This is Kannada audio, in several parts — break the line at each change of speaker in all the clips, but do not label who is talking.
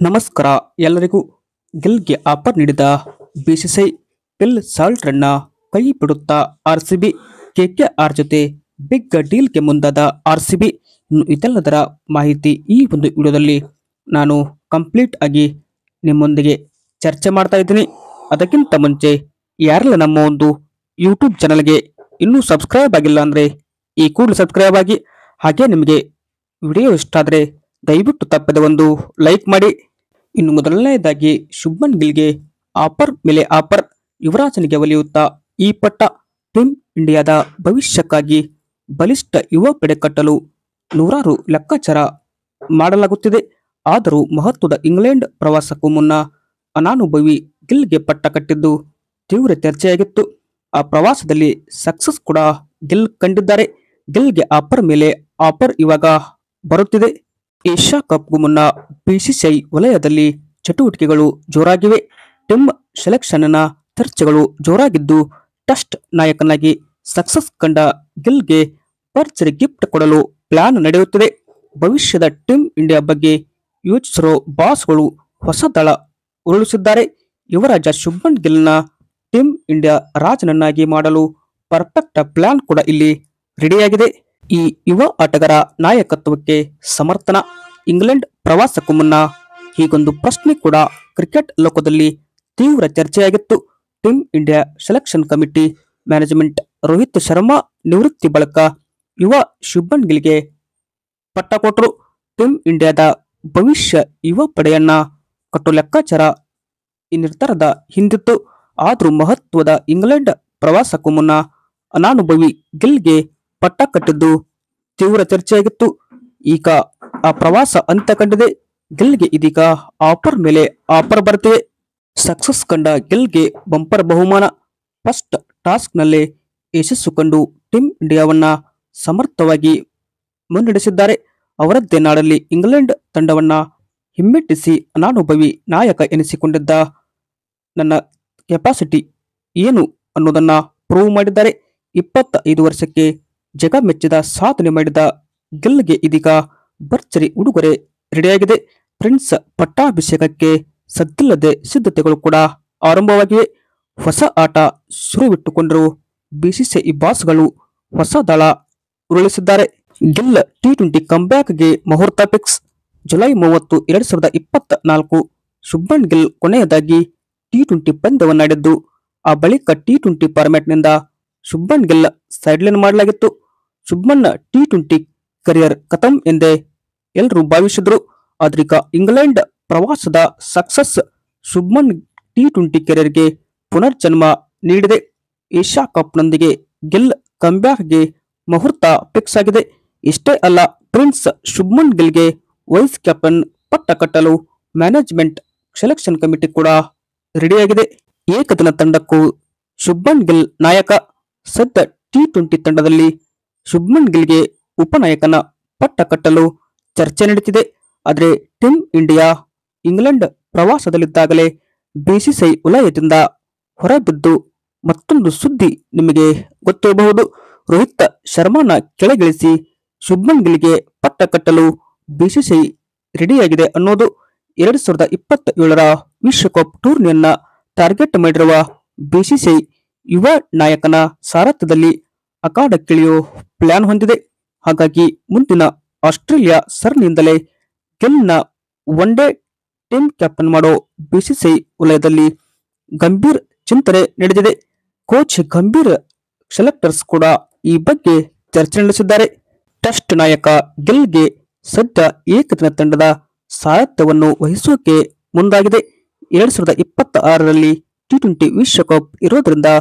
ನಮಸ್ಕಾರ ಎಲ್ಲರಿಗೂ. ಗಿಲ್ಗೆ ಆಫರ್ ನೀಡಿದ ಬಿಸಿಸಿಐ ಫಿಲ್ ಸಾಲ್ಟ್ರನ್ನ ಕೈ ಬಿಡುತ್ತಾ ಆರ್ಸಿಬಿ. ಕೆಕೆಆರ್ ಜೊತೆ ಬಿಗ್ ಡೀಲ್ಗೆ ಮುಂದಾದ ಆರ್ಸಿಬಿ. ಇನ್ನು ಇದೆಲ್ಲದರ ಮಾಹಿತಿ ಈ ಒಂದು ವಿಡಿಯೋದಲ್ಲಿ ನಾನು ಕಂಪ್ಲೀಟ್ ಆಗಿ ನಿಮ್ಮೊಂದಿಗೆ ಚರ್ಚೆ ಮಾಡ್ತಾ ಇದ್ದೀನಿ. ಅದಕ್ಕಿಂತ ಮುಂಚೆ ಯಾರೆಲ್ಲ ನಮ್ಮ ಒಂದು ಯೂಟ್ಯೂಬ್ ಚಾನಲ್ಗೆ ಇನ್ನೂ ಸಬ್ಸ್ಕ್ರೈಬ್ ಆಗಿಲ್ಲ ಅಂದರೆ ಈ ಕೂಡಲೇ ಸಬ್ಸ್ಕ್ರೈಬ್ ಆಗಿ, ಹಾಗೆ ನಿಮಗೆ ವಿಡಿಯೋ ಇಷ್ಟ ಆದರೆ ದಯವಿಟ್ಟು ತಪ್ಪದೆ ಒಂದು ಲೈಕ್ ಮಾಡಿ. ಇನ್ನು ಮೊದಲನೆಯದಾಗಿ ಶುಭ್ಮನ್ ಗಿಲ್ಗೆ ಆಫರ್ ಮೇಲೆ ಆಫರ್. ಯುವರಾಜನಿಗೆ ಒಲಿಯುತ್ತಾ ಈ ಪಟ್ಟ. ಟೀಮ್ ಇಂಡಿಯಾದ ಭವಿಷ್ಯಕ್ಕಾಗಿ ಬಲಿಷ್ಠ ಯುವ ಪಡೆ ಕಟ್ಟಲು ನೂರಾರು ಲೆಕ್ಕಾಚಾರ ಮಾಡಲಾಗುತ್ತಿದೆ. ಆದರೂ ಮಹತ್ವದ ಇಂಗ್ಲೆಂಡ್ ಪ್ರವಾಸಕ್ಕೂ ಮುನ್ನ ಅನಾನುಭವಿ ಗಿಲ್ಗೆ ಪಟ್ಟ ಕಟ್ಟಿದ್ದು ತೀವ್ರ ಚರ್ಚೆಯಾಗಿತ್ತು. ಆ ಪ್ರವಾಸದಲ್ಲಿ ಸಕ್ಸಸ್ ಕೂಡ ಗಿಲ್ ಕಂಡಿದ್ದಾರೆ. ಗಿಲ್ಗೆ ಆಫರ್ ಮೇಲೆ ಆಫರ್ ಇವಾಗ ಬರುತ್ತಿದೆ. ಏಷ್ಯಾ ಕಪ್ಗೂ ಮುನ್ನ ಬಿಸಿಸಿಐ ವಲಯದಲ್ಲಿ ಚಟುವಟಿಕೆಗಳು ಜೋರಾಗಿವೆ. ಟೀಮ್ ಸೆಲೆಕ್ಷನ್ನ ಚರ್ಚೆಗಳು ಜೋರಾಗಿದ್ದು, ಟೆಸ್ಟ್ ನಾಯಕನಾಗಿ ಸಕ್ಸಸ್ ಕಂಡ ಗಿಲ್ಗೆ ಭರ್ಜರಿ ಗಿಫ್ಟ್ ಕೊಡಲು ಪ್ಲಾನ್ ನಡೆಯುತ್ತಿದೆ. ಭವಿಷ್ಯದ ಟೀಮ್ ಇಂಡಿಯಾ ಬಗ್ಗೆ ಯೋಚಿಸಿರೋ ಬಾಸ್ಗಳು ಹೊಸ ದಳ ಉರುಳಿಸಿದ್ದಾರೆ. ಯುವರಾಜ ಶುಭ್ಮನ್ ಗಿಲ್ನ ಟೀಮ್ ಇಂಡಿಯಾ ರಾಜನನ್ನಾಗಿ ಮಾಡಲು ಪರ್ಫೆಕ್ಟ್ ಪ್ಲಾನ್ ಕೂಡ ಇಲ್ಲಿ ರೆಡಿಯಾಗಿದೆ. ಈ ಯುವ ಆಟಗಾರ ನಾಯಕತ್ವಕ್ಕೆ ಸಮರ್ಥನ. ಇಂಗ್ಲೆಂಡ್ ಪ್ರವಾಸಕ್ಕೂ ಮುನ್ನ ಹೀಗೊಂದು ಪ್ರಶ್ನೆ ಕೂಡ ಕ್ರಿಕೆಟ್ ಲೋಕದಲ್ಲಿ ತೀವ್ರ ಚರ್ಚೆಯಾಗಿತ್ತು. Team India selection committee management Rohit Sharma ನಿವೃತ್ತಿ ಬಳಿಕ ಯುವ ಶುಭ್ಮನ್ ಗಿಲ್ಗೆ ಪಟ್ಟ ಕೊಟ್ಟರು. ಟೀಮ್ ಇಂಡಿಯಾದ ಭವಿಷ್ಯ ಯುವ ಪಡೆಯನ್ನ ಕಟ್ಟೋ ಲೆಕ್ಕಾಚಾರ ಈ ನಿರ್ಧಾರದ ಹಿಂದಿತ್ತು. ಆದರೂ ಮಹತ್ವದ ಇಂಗ್ಲೆಂಡ್ ಪ್ರವಾಸಕ್ಕೂ ಮುನ್ನ ಅನಾನುಭವಿ ಗಿಲ್ಗೆ ಪಟ್ಟ ಕಟ್ಟಿದ್ದು ತೀವ್ರ ಚರ್ಚೆಯಾಗಿತ್ತು. ಈಗ ಆ ಪ್ರವಾಸ ಅಂತ್ಯ ಕಂಡಿದೆ. ಗಿಲ್ಗೆ ಇದೀಗ ಆಫರ್ ಮೇಲೆ ಆಫರ್ ಬರ್ತಿವೆ. ಸಕ್ಸಸ್ ಕಂಡ ಗಿಲ್ಗೆ ಬಂಪರ್ ಬಹುಮಾನ. ಫಸ್ಟ್ ಟಾಸ್ಕ್ನಲ್ಲೇ ಯಶಸ್ಸು ಕಂಡು ಟೀಮ್ ಇಂಡಿಯಾವನ್ನ ಸಮರ್ಥವಾಗಿ ಮುನ್ನಡೆಸಿದ್ದಾರೆ. ಅವರದ್ದೇ ನಾಡಲ್ಲಿ ಇಂಗ್ಲೆಂಡ್ ತಂಡವನ್ನ ಹಿಮ್ಮೆಟ್ಟಿಸಿ ಅನಾನುಭವಿ ನಾಯಕ ಎನಿಸಿಕೊಂಡಿದ್ದ ನನ್ನ ಕೆಪಾಸಿಟಿ ಏನು ಅನ್ನೋದನ್ನ ಪ್ರೂವ್ ಮಾಡಿದ್ದಾರೆ. 25 ವರ್ಷಕ್ಕೆ ಜಗ ಮೆಚ್ಚಿದ ಸಾಧನೆ ಮಾಡಿದ ಗಿಲ್ಗೆ ಇದೀಗ ಭರ್ಜರಿ ಉಡುಗೊರೆ ರೆಡಿಯಾಗಿದೆ. ಪ್ರಿನ್ಸ್ ಪಟ್ಟಾಭಿಷೇಕಕ್ಕೆ ಸದ್ದಿಲ್ಲದೆ ಸಿದ್ಧತೆಗಳು ಕೂಡ ಆರಂಭವಾಗಿವೆ. ಹೊಸ ಆಟ ಶುರುವಿಟ್ಟುಕೊಂಡರು ಬಿಸಿಸಿಐ ಬಾಸ್ಗಳು ಹೊಸ ದಳ ಉರುಳಿಸಿದ್ದಾರೆ. ಗಿಲ್ ಟಿ20 ಕಂಬ್ಯಾಕ್ಗೆ ಮುಹೂರ್ತ ಫಿಕ್ಸ್. ಜುಲೈ 30, 2024 ಶುಭ್ಮನ್ ಗಿಲ್ ಕೊನೆಯದಾಗಿ ಟಿ20 ಪಂದ್ಯವನ್ನಾಡಿದ್ದು, ಆ ಬಳಿಕ ಟಿ20 ಫಾರ್ಮ್ಯಾಟ್ನಿಂದ ಶುಭ್ಮನ್ ಗಿಲ್ ಸೈಡ್ಲೈನ್ ಮಾಡಲಾಗಿತ್ತು. ಶುಭ್ಮನ್ ಟಿ20 ಕರಿಯರ್ ಖತಮ್ ಎಂದೇ ಎಲ್ಲರೂ ಭಾವಿಸಿದ್ರು. ಆದ್ರೀಗ ಇಂಗ್ಲೆಂಡ್ ಪ್ರವಾಸದ ಸಕ್ಸಸ್ ಶುಭ್ಮನ್ ಟಿ20 ಕೆರಿಯರ್ಗೆ ಪುನರ್ಜನ್ಮ ನೀಡಿದೆ. ಏಷ್ಯಾ ಕಪ್ನೊಂದಿಗೆ ಗಿಲ್ ಕಂಬ್ಯಾಕ್ಗೆ ಮುಹೂರ್ತ ಫಿಕ್ಸ್ ಆಗಿದೆ. ಇಷ್ಟೇ ಅಲ್ಲ, ಪ್ರಿನ್ಸ್ ಶುಭ್ಮನ್ ಗಿಲ್ಗೆ ವೈಸ್ ಕ್ಯಾಪ್ಟನ್ ಪಟ್ಟ ಕಟ್ಟಲು ಮ್ಯಾನೇಜ್ಮೆಂಟ್ ಸೆಲೆಕ್ಷನ್ ಕಮಿಟಿ ಕೂಡ ರೆಡಿಯಾಗಿದೆ. ಏಕದಿನ ತಂಡಕ್ಕೂ ಶುಭ್ಮನ್ ಗಿಲ್ ನಾಯಕ. ಸದ್ಯ ಟಿ20 ತಂಡದಲ್ಲಿ ಶುಭ್ಮನ್ ಗಿಲ್ಗೆ ಉಪನಾಯಕನ ಪಟ್ಟ ಕಟ್ಟಲು ಚರ್ಚೆ ನಡೆದಿದೆ. ಆದರೆ ಟೀಮ್ ಇಂಡಿಯಾ ಇಂಗ್ಲೆಂಡ್ ಪ್ರವಾಸದಲ್ಲಿದ್ದಾಗಲೇ ಬಿಸಿಸಿಐ ವಲಯದಿಂದ ಹೊರಬಿದ್ದು ಮತ್ತೊಂದು ಸುದ್ದಿ ನಿಮಗೆ ಗೊತ್ತಿರಬಹುದು. ರೋಹಿತ್ ಶರ್ಮಾನ ಕೆಳಗಿಳಿಸಿ ಶುಭ್ಮನ್ ಗಿಲ್ಗೆ ಪಟ್ಟ ಕಟ್ಟಲು ಬಿಸಿಸಿಐ ರೆಡಿಯಾಗಿದೆ ಅನ್ನೋದು. 2027ರ ವಿಶ್ವಕಪ್ ಟೂರ್ನಿಯನ್ನ ಟಾರ್ಗೆಟ್ ಮಾಡಿರುವ ಬಿಸಿಸಿಐ ಯುವ ನಾಯಕನ ಸಾರಥ್ಯದಲ್ಲಿ ಅಖಾಡಕ್ಕಿಳಿಯೋ ಪ್ಲಾನ್ ಹೊಂದಿದೆ. ಹಾಗಾಗಿ ಮುಂದಿನ ಆಸ್ಟ್ರೇಲಿಯಾ ಸರಣಿಯಿಂದಲೇ ಗಿಲ್ನ ಒನ್ ಡೇ ಟೀಮ್ ಕ್ಯಾಪ್ಟನ್ ಮಾಡೋ ಬಿಸಿಸಿಐ ವಲಯದಲ್ಲಿ ಗಂಭೀರ್ ಚಿಂತನೆ ನಡೆದಿದೆ. ಕೋಚ್ ಗಂಭೀರ್ ಸೆಲೆಕ್ಟರ್ಸ್ ಕೂಡ ಈ ಬಗ್ಗೆ ಚರ್ಚೆ ನಡೆಸಿದ್ದಾರೆ. ಟೆಸ್ಟ್ ನಾಯಕ ಗಿಲ್ಗೆ ಸದ್ಯ ಏಕದಿನ ತಂಡದ ಸಾರಥ್ಯವನ್ನು ವಹಿಸೋಕೆ ಮುಂದಾಗಿದೆ. 2026ರಲ್ಲಿ ಟಿ20 ವಿಶ್ವಕಪ್ ಇರೋದ್ರಿಂದ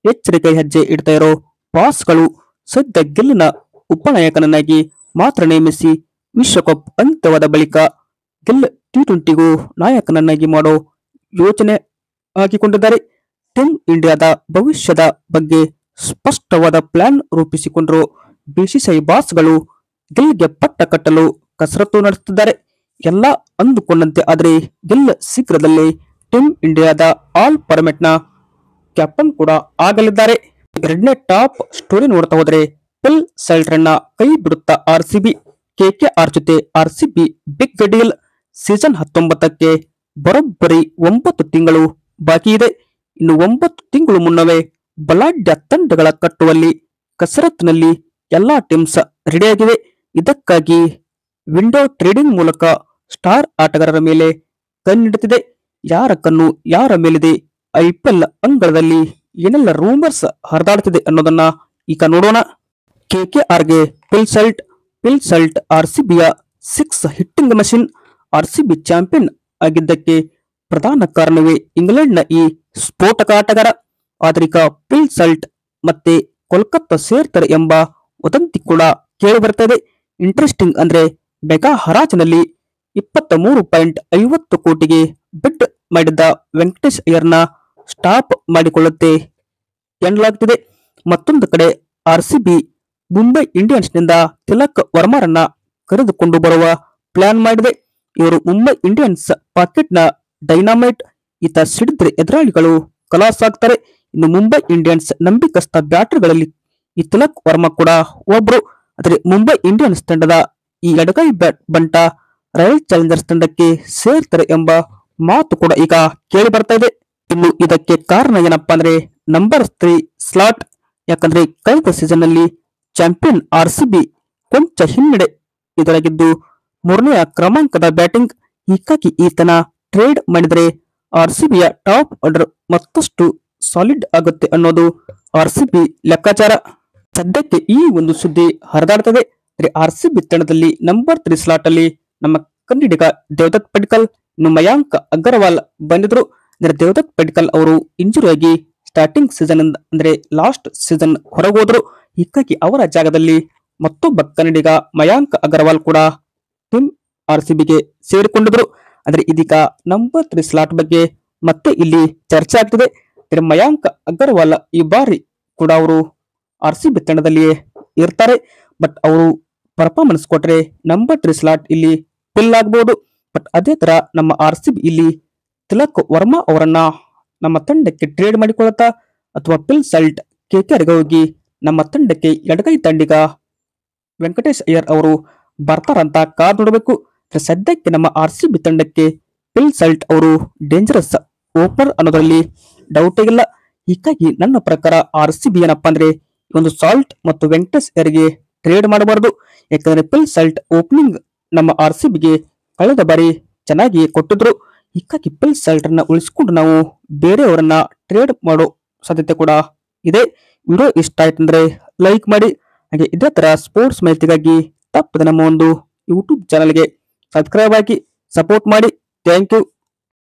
ಎಚ್ಚರಿಕೆ ಹೆಜ್ಜೆ ಇಡ್ತಾ ಇರೋ ಬಾಸ್ಗಳು ಸದ್ಯ ಗಿಲ್ನ ಉಪನಾಯಕನನ್ನಾಗಿ ಮಾತ್ರ ನೇಮಿಸಿ ವಿಶ್ವಕಪ್ ಅಂತ್ಯವಾದ ಬಳಿಕ ಗಿಲ್ ಟಿ20ಗೂ ನಾಯಕನನ್ನಾಗಿ ಮಾಡೋ ಯೋಚನೆ ಹಾಕಿಕೊಂಡಿದ್ದಾರೆ. ಟೀಮ್ ಇಂಡಿಯಾದ ಭವಿಷ್ಯದ ಬಗ್ಗೆ ಸ್ಪಷ್ಟವಾದ ಪ್ಲಾನ್ ರೂಪಿಸಿಕೊಂಡಿರೋ ಬಿಸಿಸಿಐ ಬಾಸ್ಗಳು ಗಿಲ್ಗೆ ಪಟ್ಟ ಕಟ್ಟಲು ಕಸರತ್ತು ನಡೆಸುತ್ತಿದ್ದಾರೆ. ಎಲ್ಲ ಅಂದುಕೊಂಡಂತೆ ಆದರೆ ಗಿಲ್ ಶೀಘ್ರದಲ್ಲೇ ಟೀಮ್ ಇಂಡಿಯಾದ ಆಲ್ ಫಾರ್ಮ್ಯಾಟ್ನ ಕ್ಯಾಪ್ಟನ್ ಕೂಡ ಆಗಲಿದ್ದಾರೆ. ಎರಡನೇ ಟಾಪ್ ಸ್ಟೋರಿ ನೋಡ್ತಾ ಹೋದರೆ ಫಿಲ್ ಸಾಲ್ಟ್ರನ್ನ ಕೈ ಬಿಡುತ್ತಾ ಆರ್ಸಿಬಿ. ಕೆಕೆಆರ್ ಜೊತೆ ಆರ್ಸಿಬಿ ಬಿಗ್ ಡೀಲ್. ಸೀಸನ್ 19ಕ್ಕೆ ಬರೋಬ್ಬರಿ 9 ತಿಂಗಳು ಬಾಕಿ ಇದೆ. ಇನ್ನು 9 ತಿಂಗಳು ಮುನ್ನವೇ ಬಲಾಢ್ಯ ತಂಡಗಳ ಕಟ್ಟುವಲ್ಲಿ ಕಸರತ್ತಿನಲ್ಲಿ ಎಲ್ಲಾ ಟೀಮ್ಸ್ ರೆಡಿಯಾಗಿವೆ. ಇದಕ್ಕಾಗಿ ವಿಂಡೋ ಟ್ರೇಡಿಂಗ್ ಮೂಲಕ ಸ್ಟಾರ್ ಆಟಗಾರರ ಮೇಲೆ ಕಣ್ಣಿಡುತ್ತಿದೆ. ಯಾರ ಕಣ್ಣು ಯಾರ ಮೇಲಿದೆ, ಐಪಿಎಲ್ ಅಂಗಳದಲ್ಲಿ ಏನೆಲ್ಲ ರೂಮರ್ಸ್ ಹರಿದಾಡ್ತಿದೆ ಅನ್ನೋದನ್ನ ಈಗ ನೋಡೋಣ. ಕೆಕೆಆರ್ಗೆ ಪಿಲ್ ಸಲ್ಟ್ ಆರ್ಸಿಬಿಯ 6 ಹಿಟ್ಟಿಂಗ್ ಮಷಿನ್. ಆರ್ಸಿಬಿ ಚಾಂಪಿಯನ್ ಆಗಿದ್ದಕ್ಕೆ ಪ್ರಧಾನ ಕಾರಣವೇ ಇಂಗ್ಲೆಂಡ್ನ ಈ ಸ್ಫೋಟಕ ಆಟಗಾರ. ಆದರೀಗ ಪಿಲ್ ಸಲ್ಟ್ ಮತ್ತೆ ಕೋಲ್ಕತ್ತಾ ಸೇರ್ತಾರೆ ಎಂಬ ವದಂತಿ ಕೂಡ ಕೇಳಿ ಬರ್ತಾ ಇದೆ. ಇಂಟ್ರೆಸ್ಟಿಂಗ್ ಅಂದ್ರೆ ಮೆಗಾ ಹರಾಜಿನಲ್ಲಿ 23.50 ಕೋಟಿಗೆ ಬಿಡ್ ಮಾಡಿದ್ದ ವೆಂಕಟೇಶ್ ಅಯ್ಯರ್ನ ಸ್ಟಾಪ್ ಮಾಡಿಕೊಳ್ಳುತ್ತೆ ಎನ್ನಲಾಗುತ್ತಿದೆ. ಮತ್ತೊಂದು ಕಡೆ ಆರ್ಸಿಬಿ ಮುಂಬೈ ಇಂಡಿಯನ್ಸ್ನಿಂದ ತಿಲಕ್ ವರ್ಮಾರನ್ನ ಕರೆದುಕೊಂಡು ಬರುವ ಪ್ಲಾನ್ ಮಾಡಿದೆ. ಇವರು ಮುಂಬೈ ಇಂಡಿಯನ್ಸ್ ಪಾಕೆಟ್ನ ಡೈನಾಮೈಟ್. ಈತ ಸಿಡಿದ್ರೆ ಎದುರಾಳಿಗಳು ಕಲಾಸ್ ಆಗ್ತಾರೆ. ಇನ್ನು ಮುಂಬೈ ಇಂಡಿಯನ್ಸ್ ನಂಬಿಕಸ್ಥ ಬ್ಯಾಟರ್ಗಳಲ್ಲಿ ಈ ತಿಲಕ್ ವರ್ಮಾ ಕೂಡ ಒಬ್ರು. ಆದರೆ ಮುಂಬೈ ಇಂಡಿಯನ್ಸ್ ತಂಡದ ಈ ಎಡಗೈ ಬಂಟ ರಾಯಲ್ ಚಾಲೆಂಜರ್ಸ್ ತಂಡಕ್ಕೆ ಸೇರ್ತಾರೆ ಎಂಬ ಮಾತು ಕೂಡ ಈಗ ಕೇಳಿ ಬರ್ತಾ ಇದೆ. ಇನ್ನು ಇದಕ್ಕೆ ಕಾರಣ ಏನಪ್ಪಾ ಅಂದ್ರೆ ನಂಬರ್ 3 ಸ್ಲಾಟ್. ಯಾಕಂದ್ರೆ ಕಳೆದ ಸೀಸನ್ ನಲ್ಲಿ ಚಾಂಪಿಯನ್ ಆರ್ಸಿಬಿ ಕೊಂಚ ಹಿನ್ನಡೆ ಎದುರಾಗಿದ್ದು 3ನೇ ಕ್ರಮಾಂಕದ ಬ್ಯಾಟಿಂಗ್. ಹೀಗಾಗಿ ಈತನ ಟ್ರೇಡ್ ಮಾಡಿದರೆ ಆರ್ಸಿಬಿಯ ಟಾಪ್ ಆರ್ಡರ್ ಮತ್ತಷ್ಟು ಸಾಲಿಡ್ ಆಗುತ್ತೆ ಅನ್ನೋದು ಆರ್ಸಿಬಿ ಲೆಕ್ಕಾಚಾರ. ಸದ್ಯಕ್ಕೆ ಈ ಒಂದು ಸುದ್ದಿ ಹರಿದಾಡ್ತದೆ. ಆರ್ಸಿಬಿ ತಂಡದಲ್ಲಿ ನಂಬರ್ 3 ಸ್ಲಾಟ್ ಅಲ್ಲಿ ನಮ್ಮ ಕನ್ನಡಿಗ ದೇವದತ್ ಪಡಿಕ್ಕಲ್, ಇನ್ನು ಮಯಾಂಕ್ ಅಗರ್ವಾಲ್ ಬಂದಿದ್ರು. ದೇವದತ್ ಪಡಿಕ್ಕಲ್ ಅವರು ಇಂಜುರಿ ಆಗಿ ಸ್ಟಾರ್ಟಿಂಗ್ ಸೀಸನ್ ಅಂದ್ರೆ ಲಾಸ್ಟ್ ಸೀಸನ್ ಹೊರಗೋದ್ರು. ಹೀಗಾಗಿ ಅವರ ಜಾಗದಲ್ಲಿ ಮತ್ತೊಬ್ಬ ಕನ್ನಡಿಗ ಮಯಾಂಕ್ ಅಗರ್ವಾಲ್ ಕೂಡ ಟೀಮ್ ಆರ್ಸಿಬಿಗೆ ಸೇರಿಕೊಂಡಿದ್ರು. ಆದ್ರೆ ಇದೀಗ ನಂಬರ್ 3 ಸ್ಲಾಟ್ ಬಗ್ಗೆ ಮತ್ತೆ ಇಲ್ಲಿ ಚರ್ಚೆ ಆಗ್ತಿದೆ. ಮಯಾಂಕ್ ಅಗರ್ವಾಲ್ ಈ ಬಾರಿ ಕೂಡ ಅವರು ಆರ್ಸಿಬಿ ತಂಡದಲ್ಲಿಯೇ ಇರ್ತಾರೆ. ಬಟ್ ಅವರು ಪರ್ಫಾರ್ಮೆನ್ಸ್ ಕೊಟ್ರೆ ನಂಬರ್ 3 ಸ್ಲಾಟ್ ಇಲ್ಲಿ ಫಿಲ್ ಆಗಬಹುದು. ಬಟ್ ಅದೇ ತರ ನಮ್ಮ ಆರ್ಸಿಬಿ ಇಲ್ಲಿ ತಿಲಕ್ ವರ್ಮಾ ಅವರನ್ನ ನಮ್ಮ ತಂಡಕ್ಕೆ ಟ್ರೇಡ್ ಮಾಡಿಕೊಳ್ಳುತ್ತಾ ಅಥವಾ ಪಿಲ್ ಸಲ್ಟ್ ಕೆಕೆಆರ್ಗೆ ಹೋಗಿ ನಮ್ಮ ತಂಡಕ್ಕೆ ಎಡಗೈ ತಂಡಿಗ ವೆಂಕಟೇಶ್ ಅಯ್ಯರ್ ಅವರು ಬರ್ತಾರಂತ ಕಾದ್ ನೋಡಬೇಕು. ಸದ್ಯಕ್ಕೆ ನಮ್ಮ ಆರ್ಸಿಬಿ ತಂಡಕ್ಕೆ ಪಿಲ್ ಸಲ್ಟ್ ಅವರು ಡೇಂಜರಸ್ ಓಪನರ್ ಅನ್ನೋದ್ರಲ್ಲಿ ಡೌಟ್ ಇಲ್ಲ. ಹೀಗಾಗಿ ನನ್ನ ಪ್ರಕಾರ ಆರ್ಸಿಬಿ ಏನಪ್ಪಾ ಅಂದ್ರೆ ಒಂದು ಸಾಲ್ಟ್ ಮತ್ತು ವೆಂಕಟೇಶ್ ಅಯ್ಯರ್ಗೆ ಟ್ರೇಡ್ ಮಾಡಬಾರದು. ಯಾಕಂದ್ರೆ ಪಿಲ್ ಸಲ್ಟ್ ಓಪನಿಂಗ್ ನಮ್ಮ ಆರ್ಸಿಬಿಗೆ ಕಳೆದ ಬಾರಿ ಚೆನ್ನಾಗಿ ಕೊಟ್ಟಿದ್ರು. ಹೀಗಾಗಿ ಪಿಲ್ ಸಲ್ಟ್ ಅನ್ನ ಉಳಿಸಿಕೊಂಡು ನಾವು ಬೇರೆಯವರನ್ನ ಟ್ರೇಡ್ ಮಾಡೋ ಸಾಧ್ಯತೆ ಕೂಡ ಇದೆ. ವಿಡಿಯೋ ಇಷ್ಟ ಆಯ್ತು ಅಂದ್ರೆ ಲೈಕ್ ಮಾಡಿ. ಹಾಗೆ ಇದೇ ತರ ಸ್ಪೋರ್ಟ್ಸ್ ಮಾಹಿತಿಗಾಗಿ ತಪ್ಪದೆ ನಮ್ಮ ಒಂದು ಯೂಟ್ಯೂಬ್ ಚಾನಲ್ಗೆ ಸಬ್ಸ್ಕ್ರೈಬ್ ಆಗಿ ಸಪೋರ್ಟ್ ಮಾಡಿ. Thank you.